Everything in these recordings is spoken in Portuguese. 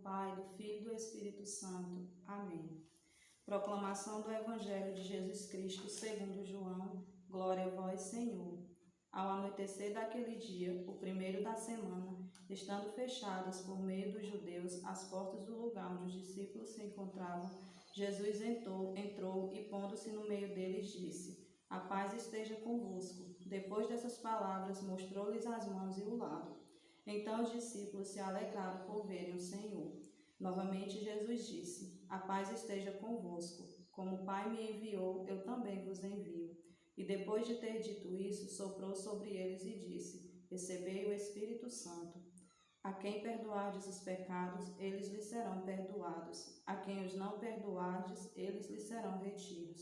Pai, do Filho e do Espírito Santo. Amém. Proclamação do Evangelho de Jesus Cristo segundo João. Glória a vós, Senhor. Ao anoitecer daquele dia, o primeiro da semana, estando fechadas por meio dos judeus as portas do lugar onde os discípulos se encontravam, Jesus entrou e, pondo-se no meio deles, disse: A paz esteja convosco. Depois dessas palavras, mostrou-lhes as mãos e o lado. Então os discípulos se alegraram por verem o Senhor. Novamente Jesus disse: A paz esteja convosco. Como o Pai me enviou, eu também vos envio. E depois de ter dito isso, soprou sobre eles e disse: Recebei o Espírito Santo. A quem perdoardes os pecados, eles lhes serão perdoados. A quem os não perdoardes, eles lhes serão retidos.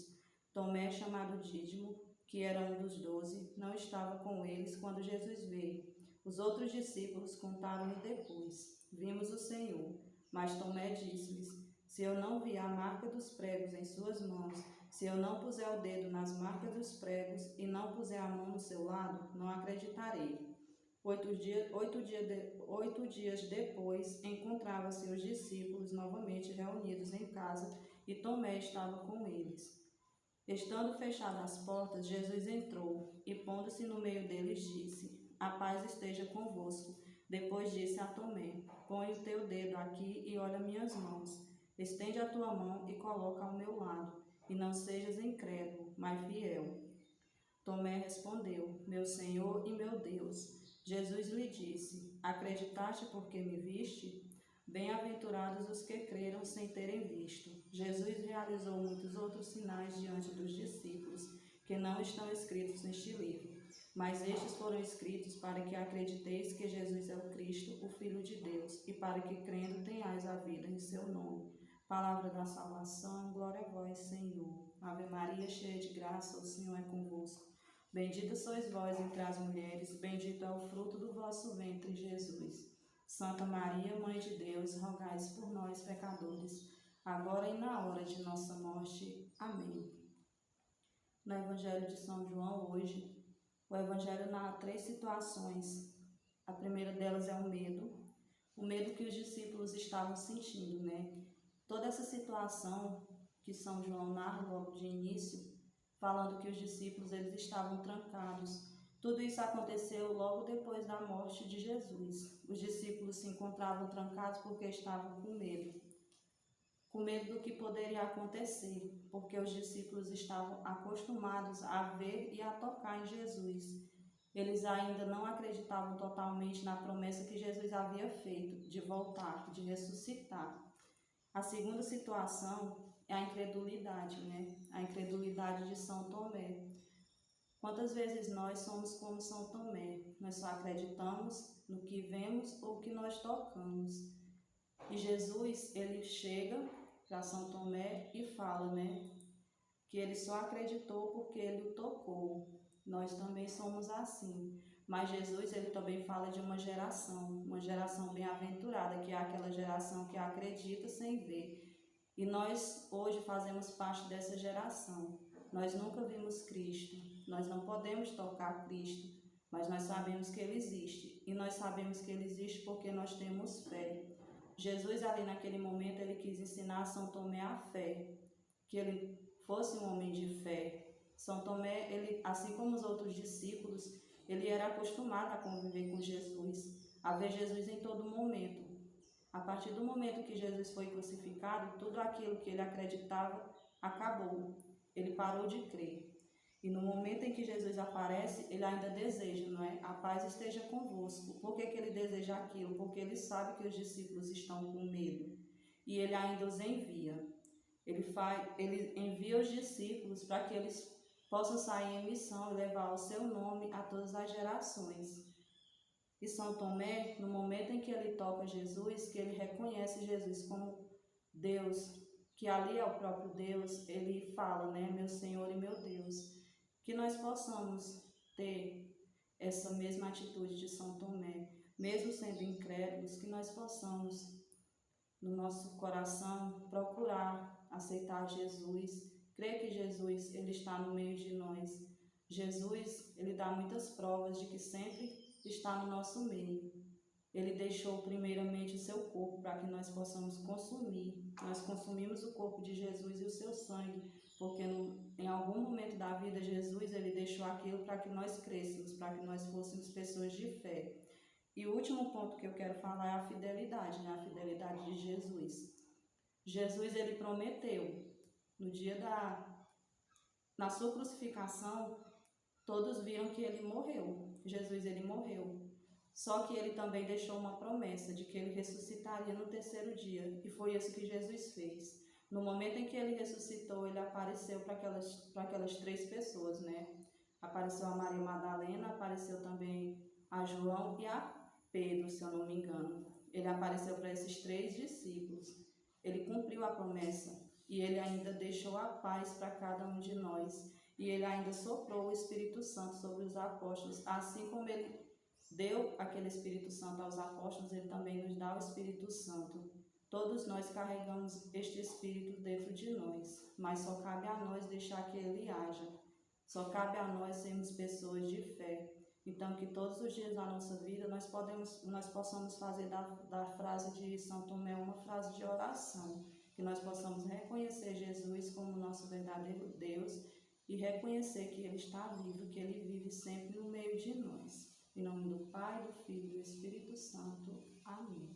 Tomé, chamado Dídimo, que era um dos 12, não estava com eles quando Jesus veio. Os outros discípulos contaram-lhe depois: Vimos o Senhor. Mas Tomé disse-lhes: Se eu não vir a marca dos pregos em suas mãos, se eu não puser o dedo nas marcas dos pregos e não puser a mão no seu lado, não acreditarei. 8 dias depois, encontravam-se os discípulos novamente reunidos em casa e Tomé estava com eles. Estando fechadas as portas, Jesus entrou e, pondo-se no meio deles, disse: A paz esteja convosco. Depois disse a Tomé: Põe o teu dedo aqui e olha minhas mãos. Estende a tua mão e coloca ao meu lado. E não sejas incrédulo, mas fiel. Tomé respondeu: Meu Senhor e meu Deus. Jesus lhe disse: Acreditaste porque me viste? Bem-aventurados os que creram sem terem visto. Jesus realizou muitos outros sinais diante dos discípulos, que não estão escritos neste livro. Mas estes foram escritos para que acrediteis que Jesus é o Cristo, o Filho de Deus, e para que, crendo, tenhais a vida em seu nome. Palavra da salvação, glória a vós, Senhor. Ave Maria, cheia de graça, o Senhor é convosco. Bendita sois vós entre as mulheres, bendito é o fruto do vosso ventre, Jesus. Santa Maria, Mãe de Deus, rogai por nós, pecadores, agora e na hora de nossa morte. Amém. No Evangelho de São João, hoje, o Evangelho narra 3 situações. A primeira delas é o medo que os discípulos estavam sentindo, né? Toda essa situação que São João narra logo de início, falando que os discípulos eles estavam trancados. Tudo isso aconteceu logo depois da morte de Jesus. Os discípulos se encontravam trancados porque estavam com medo do que poderia acontecer, porque os discípulos estavam acostumados a ver e a tocar em Jesus. Eles ainda não acreditavam totalmente na promessa que Jesus havia feito de voltar, de ressuscitar. A segunda situação é a incredulidade, né? A incredulidade de São Tomé. Quantas vezes nós somos como São Tomé? Nós só acreditamos no que vemos ou que nós tocamos. E Jesus, ele chega para São Tomé e fala, né? Que ele só acreditou porque ele o tocou. Nós também somos assim. Mas Jesus, ele também fala de uma geração bem-aventurada, que é aquela geração que acredita sem ver. E nós hoje fazemos parte dessa geração. Nós nunca vimos Cristo, nós não podemos tocar Cristo, mas nós sabemos que Ele existe. E nós sabemos que Ele existe porque nós temos fé. Jesus ali naquele momento, ele quis ensinar a São Tomé a fé, que ele fosse um homem de fé. São Tomé, ele, assim como os outros discípulos, ele era acostumado a conviver com Jesus, a ver Jesus em todo momento. A partir do momento que Jesus foi crucificado, tudo aquilo que ele acreditava acabou. Ele parou de crer. E no momento em que Jesus aparece, ele ainda deseja, não é? A paz esteja convosco. Por que ele deseja aquilo? Porque ele sabe que os discípulos estão com medo. E ele ainda os envia. Ele envia os discípulos para que eles possam sair em missão e levar o seu nome a todas as gerações. E São Tomé, no momento em que ele toca Jesus, que ele reconhece Jesus como Deus, que ali é o próprio Deus, ele fala, né, meu Senhor e meu Deus. Que nós possamos ter essa mesma atitude de São Tomé, mesmo sendo incrédulos, que nós possamos, no nosso coração, procurar aceitar Jesus, crer que Jesus, ele está no meio de nós. Jesus, ele dá muitas provas de que sempre está no nosso meio. Ele deixou primeiramente o seu corpo para que nós possamos consumir. Nós consumimos o corpo de Jesus e o seu sangue, porque em algum momento da vida Jesus ele deixou aquilo para que nós crescêssemos, para que nós fôssemos pessoas de fé. E o último ponto que eu quero falar é a fidelidade, né? A fidelidade de Jesus. Jesus ele prometeu no dia na sua crucificação, todos viram que ele morreu. Jesus ele morreu. Só que ele também deixou uma promessa de que ele ressuscitaria no terceiro dia. E foi isso que Jesus fez. No momento em que ele ressuscitou, ele apareceu para aquelas 3 pessoas, né? Apareceu a Maria Madalena, apareceu também a João e a Pedro, se eu não me engano. Ele apareceu para esses 3 discípulos. Ele cumpriu a promessa e ele ainda deixou a paz para cada um de nós. E ele ainda soprou o Espírito Santo sobre os apóstolos, assim como ele deu aquele Espírito Santo aos apóstolos, ele também nos dá o Espírito Santo. Todos nós carregamos este Espírito dentro de nós, mas só cabe a nós deixar que ele haja. Só cabe a nós sermos pessoas de fé. Então, que todos os dias da nossa vida nós possamos fazer da frase de São Tomé uma frase de oração. Que nós possamos reconhecer Jesus como nosso verdadeiro Deus e reconhecer que ele está vivo, que ele vive sempre no meio de nós. Em nome do Pai, do Filho e do Espírito Santo. Amém.